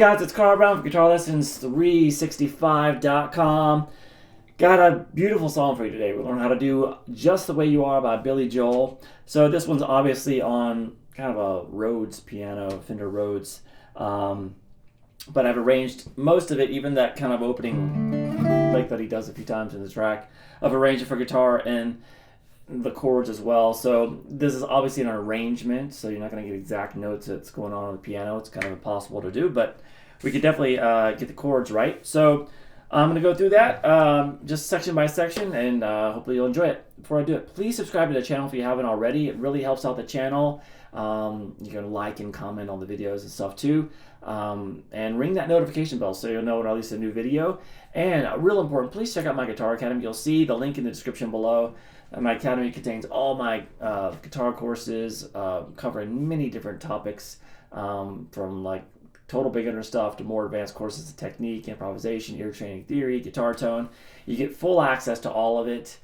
guys, it's Carl Brown from guitarlessons365.com. Got a beautiful song for you today. We're learning how to do Just the Way You Are by Billy Joel. So this one's obviously on kind of a Rhodes piano, Fender Rhodes. But I've arranged most of it, even that kind of opening lick that he does a few times in the track. I've arranged it for guitar and the chords as well. So this is obviously an arrangement, so you're not going to get exact notes that's going on the piano. It's kind of impossible to do, but we could definitely get the chords right. So I'm going to go through that just section by section, and hopefully you'll enjoy it. Before I do it, please subscribe to the channel if you haven't already. It really helps out the channel. You can like and comment on the videos and stuff too. And ring that notification bell so you'll know when I release a new video. And real important, please check out my Guitar Academy. You'll see the link in the description below. My academy contains all my guitar courses covering many different topics, from like total beginner stuff to more advanced courses of technique, improvisation, ear training theory, guitar tone. You get full access to all of it.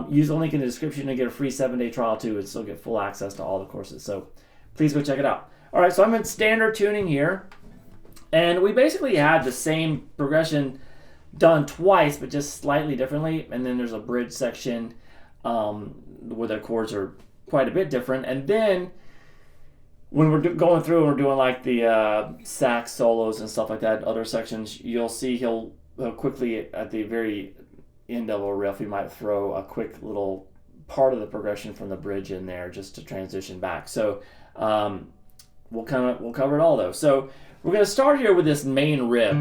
Use the link in the description and get a free 7-day trial too, and still get full access to all the courses. So please go check it out. All right, so I'm in standard tuning here, and we basically had the same progression done twice, but just slightly differently. And then there's a bridge section where the chords are quite a bit different. And then when we're going through and we're doing like the sax solos and stuff like that, other sections, you'll see he'll quickly at the very end of a riff, he might throw a quick little part of the progression from the bridge in there just to transition back. So we'll cover it all though. So we're going to start here with this main riff.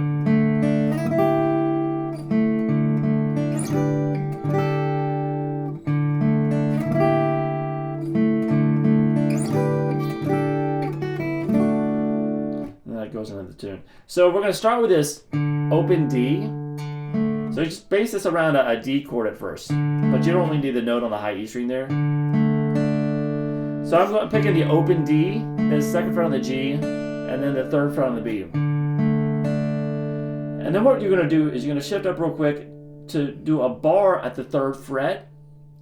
Goes into the tune. So we're going to start with this open D. So just base this around a D chord at first, but you don't only need the note on the high E string there. So I'm picking the open D, then the second fret on the G, and then the third fret on the B. And then what you're going to do is you're going to shift up real quick to do a bar at the third fret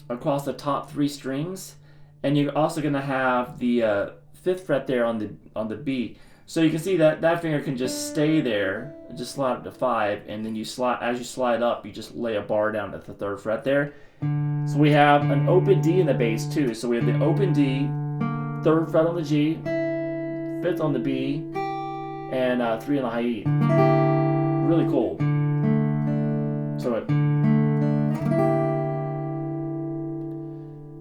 across the top 3 strings, and you're also going to have the 5th fret there on the B. So you can see that that finger can just stay there, just slide up to 5, and then as you slide up, you just lay a bar down at the 3rd fret there. So we have an open D in the bass too. So we have the open D, 3rd fret on the G, 5th on the B, and 3 on the high E. Really cool. So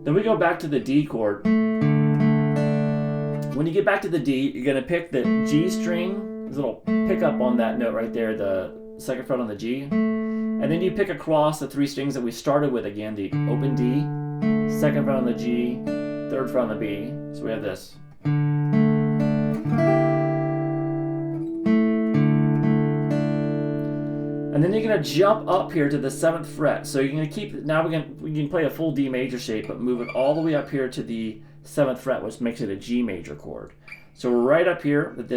then we go back to the D chord. When you get back to the D, you're going to pick the G string, this little pickup on that note right there, the 2nd fret on the G. And then you pick across the 3 strings that we started with again, the open D, 2nd fret on the G, 3rd fret on the B. So we have this. And then you're going to jump up here to the 7th fret. So you're going to keep, now we can play a full D major shape, but move it all the way up here to the 7th fret, which makes it a G major chord. So we're right up here at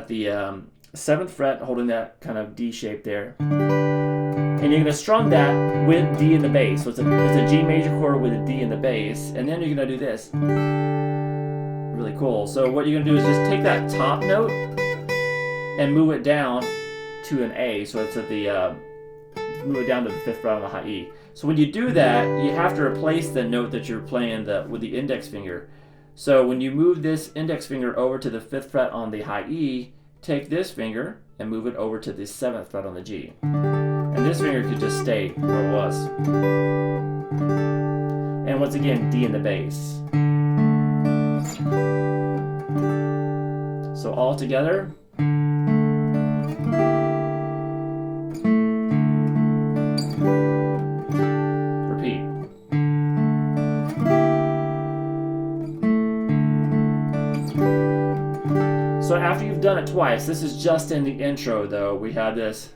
the 7th fret, holding that kind of D shape there. And you're going to strum that with D in the bass. So it's a G major chord with a D in the bass. And then you're going to do this. Really cool. So what you're going to do is just take that top note and move it down to an A. So it's at the, move it down to the 5th fret on the high E. So when you do that, you have to replace the note that you're playing with the index finger. So when you move this index finger over to the 5th fret on the high E, take this finger and move it over to the 7th fret on the G. And this finger could just stay where it was. And once again, D in the bass. So all together. So after you've done it twice, this is just in the intro though, we have this.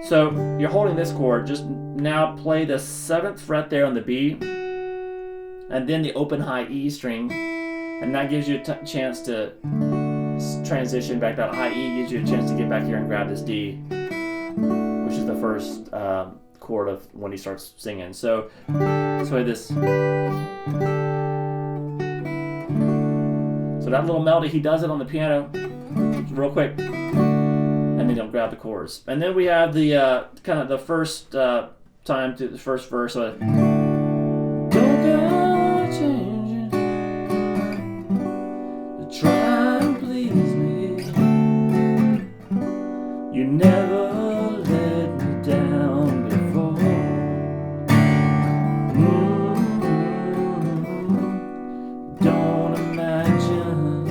So you're holding this chord, just now play the 7th fret there on the B, and then the open high E string, and that gives you a chance to transition back. That high E gives you a chance to get back here and grab this D, which is the first chord of when he starts singing. So this. So that little melody, he does it on the piano. You real quick, and then you'll grab the chords. And then we have the kind of the first time to the first verse. So, don't go changing to try and please me. You never let me down before. Don't imagine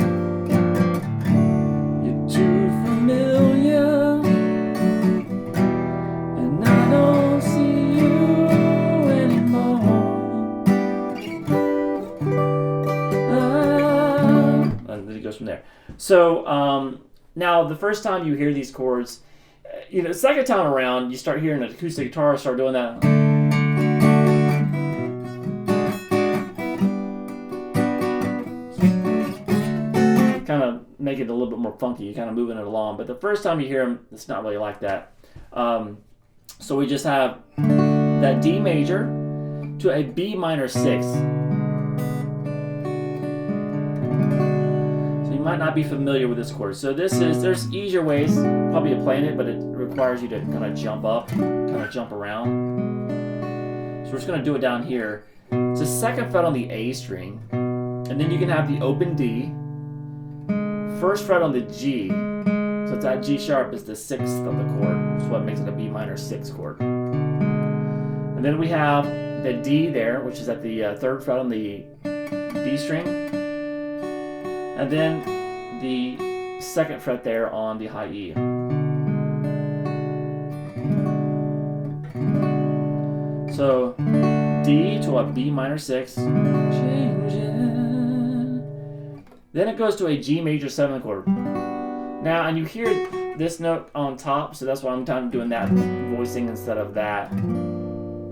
you're too familiar, and I don't see you anymore. And then it goes from there. So now the first time you hear these chords, the second time around, you start hearing an acoustic guitarist start doing that. Kind of make it a little bit more funky. You're kind of moving it along. But the first time you hear them, it's not really like that. So we just have that D major to a B minor 6. So you might not be familiar with this chord. So there's easier ways probably of playing it, but it requires you to kind of jump up, kind of jump around. So we're just going to do it down here. It's the second fret on the A string, and then you can have the open D, first fret on the G, so it's that G sharp is the 6th of the chord, which is what makes it a B minor 6 chord. And then we have the D there, which is at the third fret on the B string, and then the second fret there on the high E. So D to a B minor 6, changing. Then it goes to a G major 7 chord. Now, and you hear this note on top, so that's why I'm kind of doing that voicing instead of that,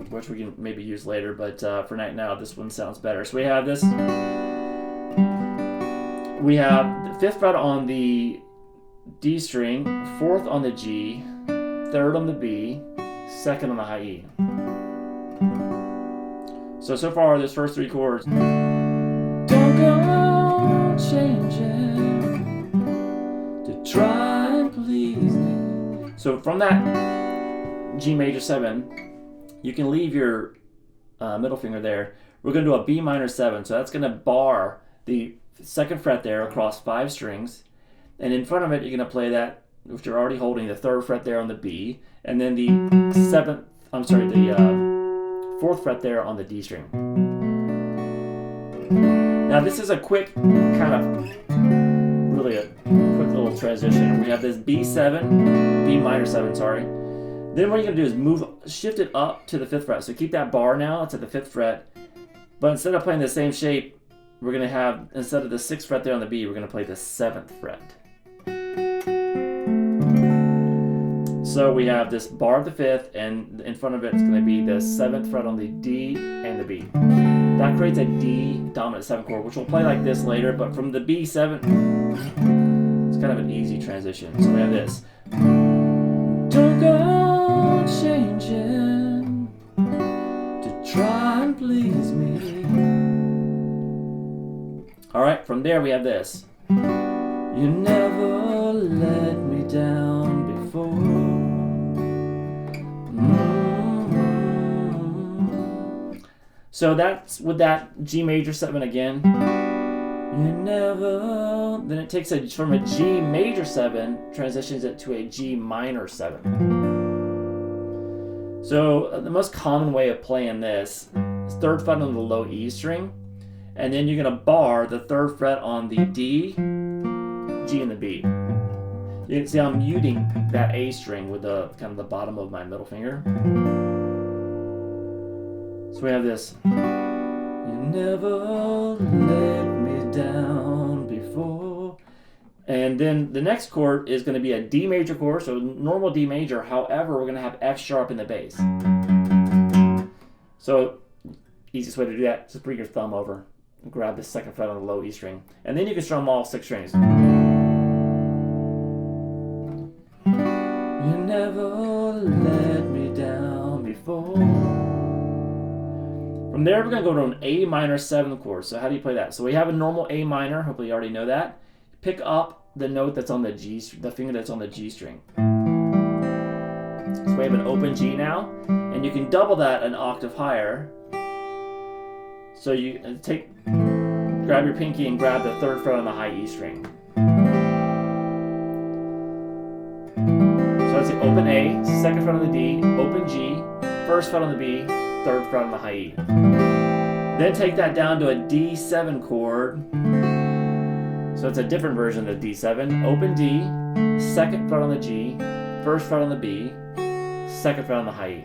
which we can maybe use later, but for right now, this one sounds better. So we have this. We have the 5th fret on the D string, 4th on the G, 3rd on the B, 2nd on the high E. So far, this first 3 chords. Don't go changing to try and please me. So from that G major 7, you can leave your middle finger there. We're going to do a B minor 7. So that's going to bar the 2nd fret there across 5 strings. And in front of it, you're going to play that, which you're already holding, the 3rd fret there on the B. And then the 4th fret there on the D string. Now this is a quick, really a quick little transition. We have this B minor 7, sorry. Then what you're gonna do is shift it up to the 5th fret. So keep that bar now, it's at the 5th fret. But instead of playing the same shape, we're gonna have, instead of the 6th fret there on the B, we're gonna play the 7th fret. So we have this bar of the 5th, and in front of it, it's going to be the 7th fret on the D and the B. That creates a D dominant 7 chord, which we'll play like this later, but from the B7, it's kind of an easy transition. So we have this. Don't go changing to try and please me. Alright, from there we have this. You never let me down before. So that's with that G major 7 again. You never. Then it takes from a G major 7, transitions it to a G minor 7. So the most common way of playing this is 3rd fret on the low E string, and then you're gonna bar the 3rd fret on the D, G, and the B. You can see I'm muting that A string with the kind of the bottom of my middle finger. So we have this. You never let me down before. And then the next chord is going to be a D major chord, so normal D major. However, we're going to have F sharp in the bass. So easiest way to do that is just bring your thumb over and grab the 2nd fret on the low E string. And then you can strum all 6 strings. You never let me down before. From there, we're going to go to an A minor 7 chord. So how do you play that? So we have a normal A minor. Hopefully you already know that. Pick up the note that's on the the finger that's on the G string. So we have an open G now, and you can double that an octave higher. So you grab your pinky and grab the 3rd fret on the high E string. So that's the open A, 2nd fret on the D, open G, 1st fret on the B, 3rd fret on the high E. Then take that down to a D7 chord. So it's a different version of the D7. Open D, 2nd fret on the G, 1st fret on the B, 2nd fret on the high E.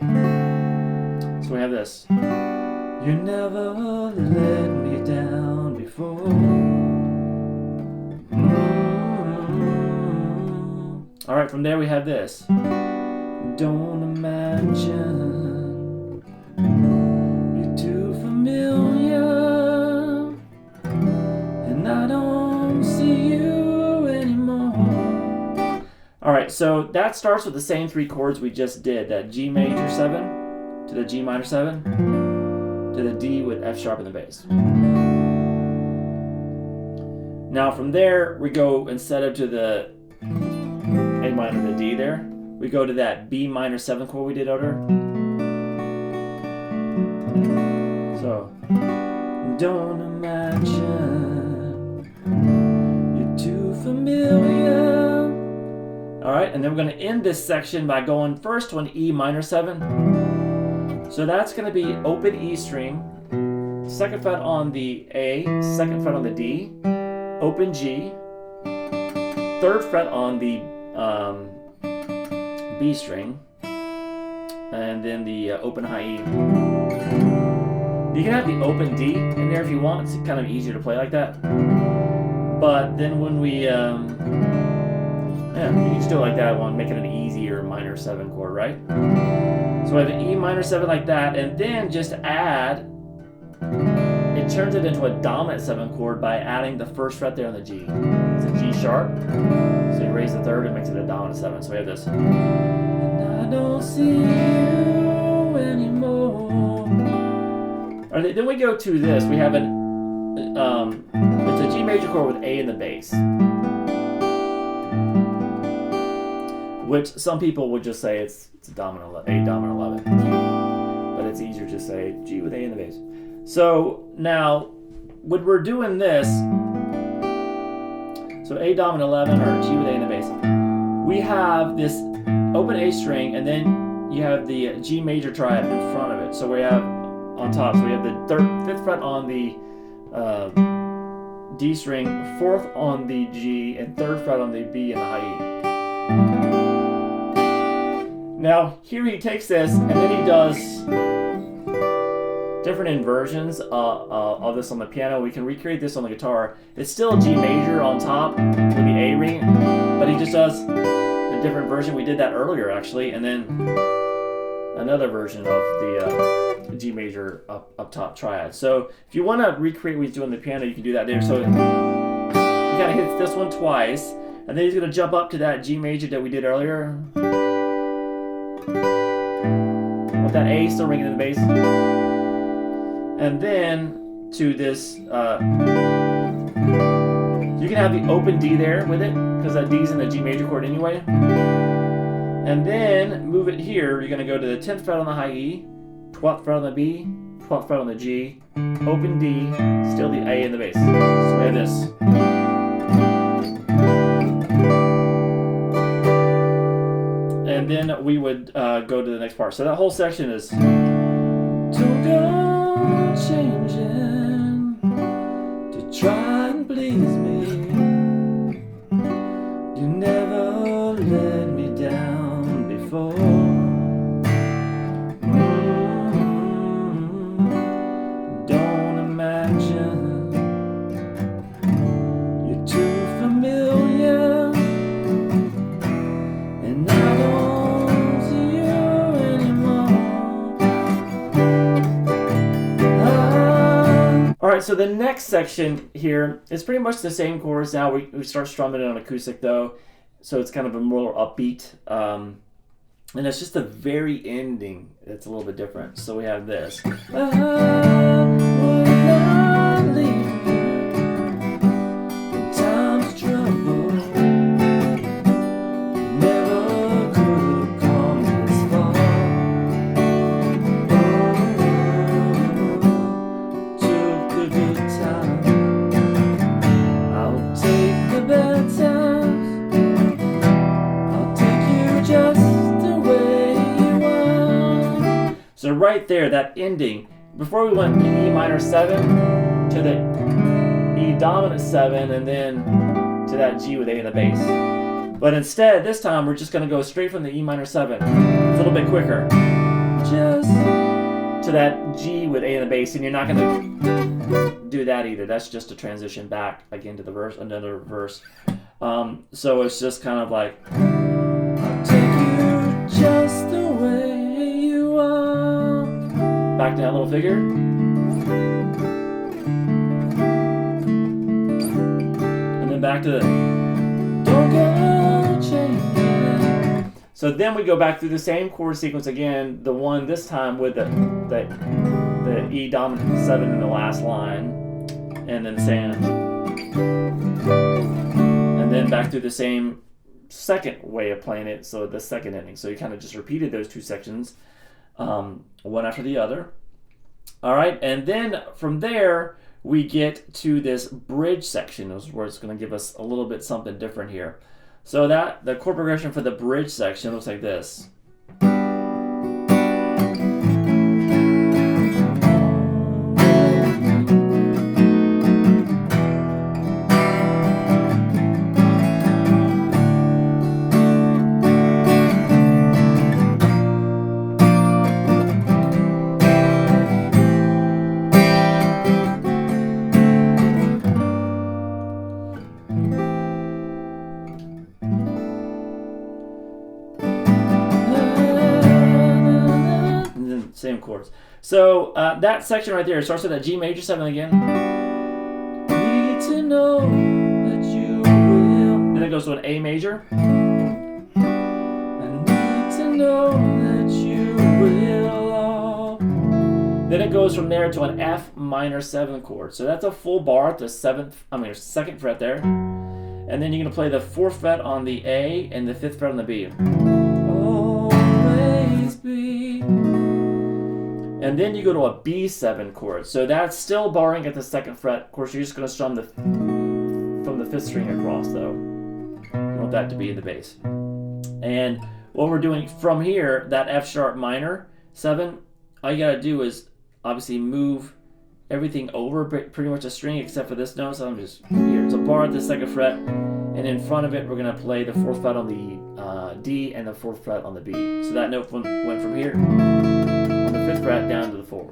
So we have this. You never let me down before. All right, from there we have this. Don't imagine you're too familiar, and I don't see you anymore. All right, so that starts with the same 3 chords we just did. That G major 7 to the G minor 7 to the D with F sharp in the bass. Now from there we go, instead of to the A minor to the D there, we go to that B minor 7 chord we did earlier. So, don't imagine you're too familiar. Alright, and then we're going to end this section by going first to an E minor 7. So that's going to be open E string, 2nd fret on the A, 2nd fret on the D, open G, 3rd fret on the B string, and then the open high E. You can have the open D in there if you want. It's kind of easier to play like that. But then when we, yeah, you can just do it like that. I want to make it an easier minor 7 chord, right? So I have an E minor 7 like that, and then just add, it turns it into a dominant 7 chord by adding the 1st fret there on the G. It's a G sharp. So you raise the 3rd and makes it a dominant 7. So we have this. And I don't see you anymore. All right, then we go to this. We have it's a G major chord with A in the bass, which some people would just say it's a dominant 11, A dominant 11, but it's easier to say G with A in the bass. So now, when we're doing this, so A dominant 11 or G with A in the bass, we have this open A string, and then you have the G major triad in front of it. So we have on top, so we have the 5th fret on the D string, 4th on the G, and 3rd fret on the B and the high E. Now here he takes this, and then he does different inversions of this on the piano. We can recreate this on the guitar. It's still G major on top with the A ring, but he just does a different version. We did that earlier actually, and then another version of the G major up top triad. So if you want to recreate what he's doing on the piano, you can do that there. So he kind of hits this one twice, and then he's going to jump up to that G major that we did earlier, with that A still ringing in the bass. And then to this, you can have the open D there with it, because that D's in the G major chord anyway. And then move it here, you're going to go to the 10th fret on the high E, 12th fret on the B, 12th fret on the G, open D, still the A in the bass. So we have this. And then we would go to the next part. So that whole section is don't go changing to try and please me. You never let me down before. Don't imagine you're too familiar, and I don't see you anymore. Alright, so the next section here is pretty much the same chorus. Now we start strumming it on acoustic though, so it's kind of a more upbeat. And it's just the very ending that's a little bit different. So we have this. I would not leave you in times of trouble. right there, that ending, before we went from E minor 7 to the E dominant 7 and then to that G with A in the bass. But instead, this time, we're just going to go straight from the E minor 7. It's a little bit quicker. Just to that G with A in the bass, and you're not going to do that either. That's just a transition back again to the verse, another verse. So it's just kind of like, I'll take you just the way you are. Back to that little figure. And then back to the, don't go changing. So then we go back through the same chord sequence again, the one this time with the E dominant 7 in the last line, and then Sam. And then back through the same second way of playing it, so the second ending. So you kind of just repeated those two sections, one after the other. All right, and then from there, we get to this bridge section, where it's going to give us a little bit something different here. So that the chord progression for the bridge section looks like this. Same chords. So that section right there starts with that G major 7 again. Need to know that you will. Then it goes to an A major. I need to know that you will. Then it goes from there to an F minor 7 chord. So that's a full bar at the second fret there. And then you're going to play the 4th fret on the A and the 5th fret on the B. Always be. And then you go to a B7 chord. So that's still barring at the 2nd fret. Of course, you're just going to strum from the 5th string across, though. You want that to be in the bass. And what we're doing from here, that F sharp minor 7, all you got to do is obviously move everything over pretty much a string except for this note. So I'm just here. It's a bar at the 2nd fret. And in front of it, we're going to play the 4th fret on the D and the 4th fret on the B. So that note went from here, on the 5th fret, down to the 4.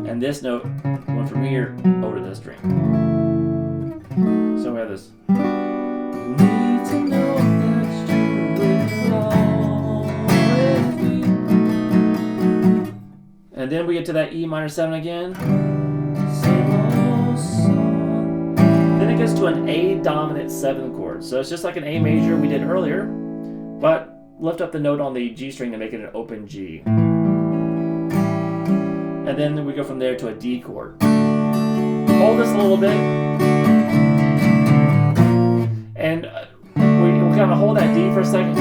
And this note went from here over to the string. So we have this. Need to know that you will always be. And then we get to that E minor 7 again. Then it gets to an A dominant 7 chord. So it's just like an A major we did earlier, but lift up the note on the G string to make it an open G. And then we go from there to a D chord. Hold this a little bit. And we kind of hold that D for a second.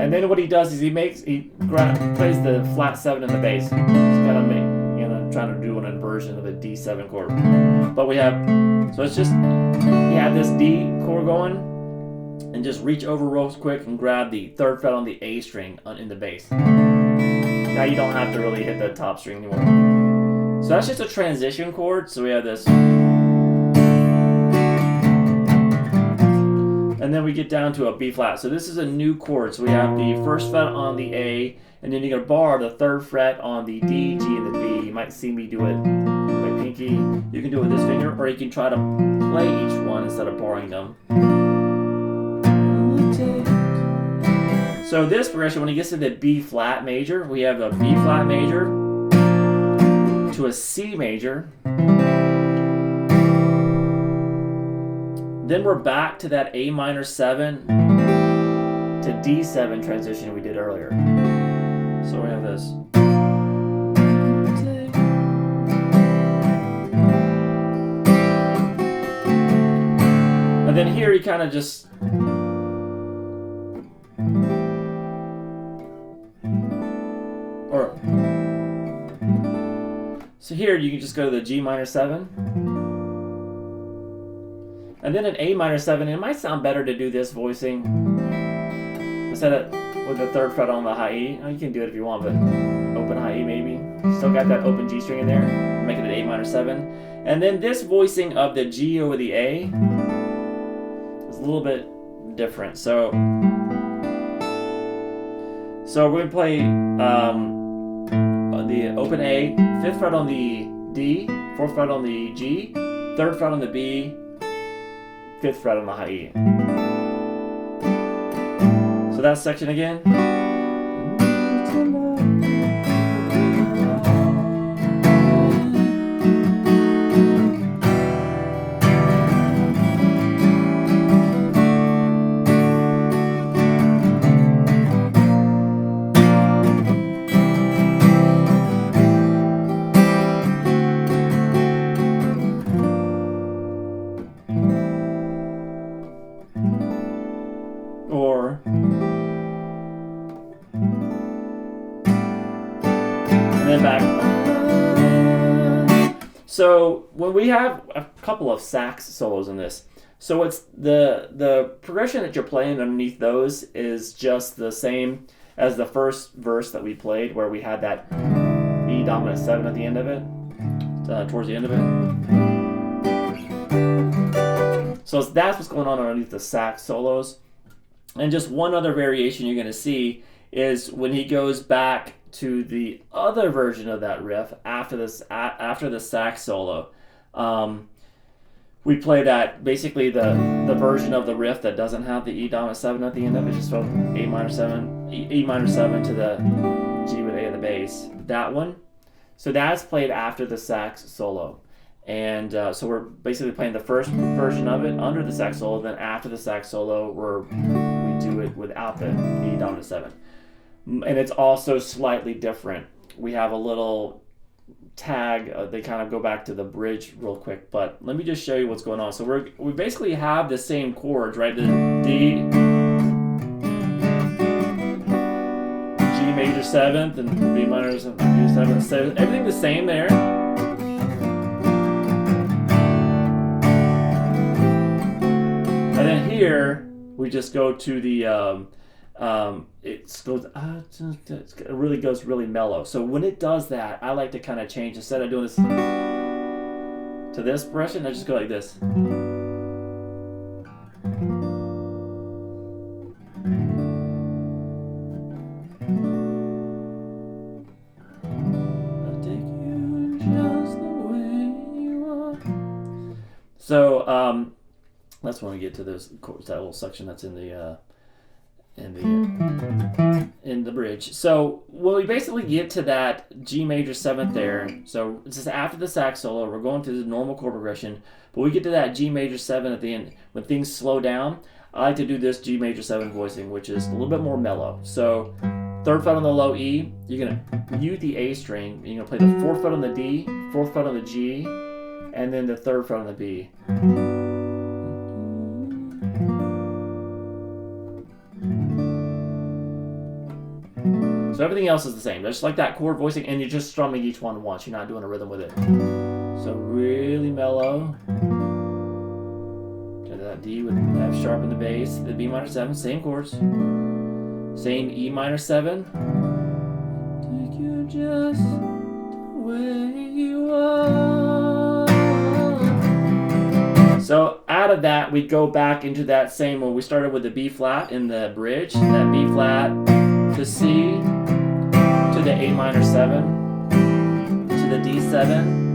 And then what he does is he plays the flat 7 in the bass. Just kind of trying to do an inversion of a D7 chord. But we have, so it's just, you have this D chord going, and just reach over real quick and grab the 3rd fret on the A string in the bass. Now you don't have to really hit the top string anymore. So that's just a transition chord. So we have this. And then we get down to a B flat. So this is a new chord. So we have the 1st fret on the A, and then you're going to bar the 3rd fret on the D, G, and the B. You might see me do it with my pinky. You can do it with this finger, or you can try to play each one instead of barring them. So this progression, when it gets to the B flat major, we have a B flat major to a C major. Then we're back to that A minor 7 to D7 transition we did earlier. So we have this. And then here you kind of just so here you can just go to the G minor 7. And then an A minor 7. It might sound better to do this voicing instead of with the 3rd fret on the high E. You can do it if you want, but open high E maybe. Still got that open G string in there, making it an A-7. And then this voicing of the G over the A is a little bit different. So we're going to play the open A, 5th fret on the D, 4th fret on the G, 3rd fret on the B, 5th fret on the high E. So that section again. Or and then back. So when we have a couple of sax solos in this, so it's the progression that you're playing underneath those is just the same as the first verse that we played, where we had that E dominant 7 at the end of it, towards the end of it. So that's what's going on underneath the sax solos. And just one other variation you're going to see is when he goes back to the other version of that riff after the sax solo. We play that, basically the version of the riff that doesn't have the E dominant 7 at the end of it, just from E minor 7 to the G with A of the bass. That one. So that's played after the sax solo. And so we're basically playing the first version of it under the sax solo, then after the sax solo we do it without the E dominant 7. And it's also slightly different. We have a little tag, they kind of go back to the bridge real quick, but let me just show you what's going on. So we basically have the same chords, right? The D, G major 7th, and B minor 7th, so everything the same there. And then here we just go to the it really goes really mellow. So when it does that, I like to kind of change, instead of doing this to this progression, I just go like this. I'll take you just the way you are. So that's when we get to those chords, that little section that's in the bridge. So when we basically get to that G major 7th there, so this is after the sax solo, we're going through the normal chord progression, but we get to that G major 7 at the end. When things slow down, I like to do this G major 7 voicing, which is a little bit more mellow. So 3rd fret on the low E, you're going to mute the A string, you're going to play the 4th fret on the D, 4th fret on the G, and then the 3rd fret on the B. So everything else is the same, just like that chord voicing, and you're just strumming each one once. You're not doing a rhythm with it. So really mellow. Got that D with F sharp in the bass, the B minor 7, same chords. Same E minor 7. Take you just the way you are. So out of that, we go back into that same one. We started with the B flat in the bridge, that B flat to C, to the A minor 7, to the D7.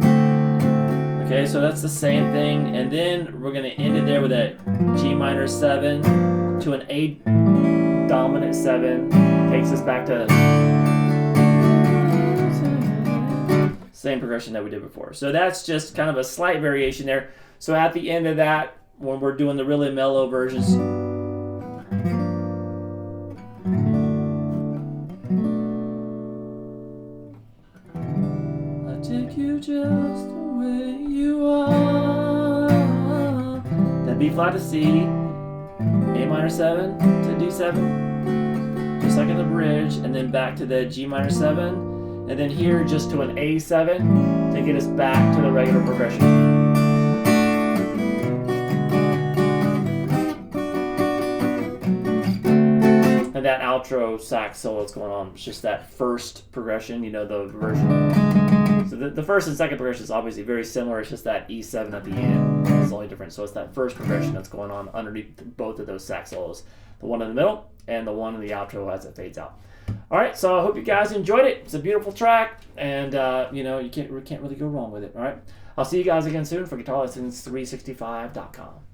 Okay, so that's the same thing. And then we're going to end it there with a G minor 7 to an A dominant 7. Takes us back to same progression that we did before. So that's just kind of a slight variation there. So at the end of that, when we're doing the really mellow versions, take you just the way you are. Then B flat to C, A minor 7 to D7, just like in the bridge, and then back to the G minor 7, and then here just to an A7 to get us back to the regular progression. And And that outro sax solo that's going on, it's just that first progression, you know, the version. So the first and second progression is obviously very similar. It's just that E7 at the end is the only difference. So it's that first progression that's going on underneath both of those sax solos. The one in the middle and the one in the outro as it fades out. All right, so I hope you guys enjoyed it. It's a beautiful track, and you know, you can't really go wrong with it. All right, I'll see you guys again soon for guitarlessons365.com.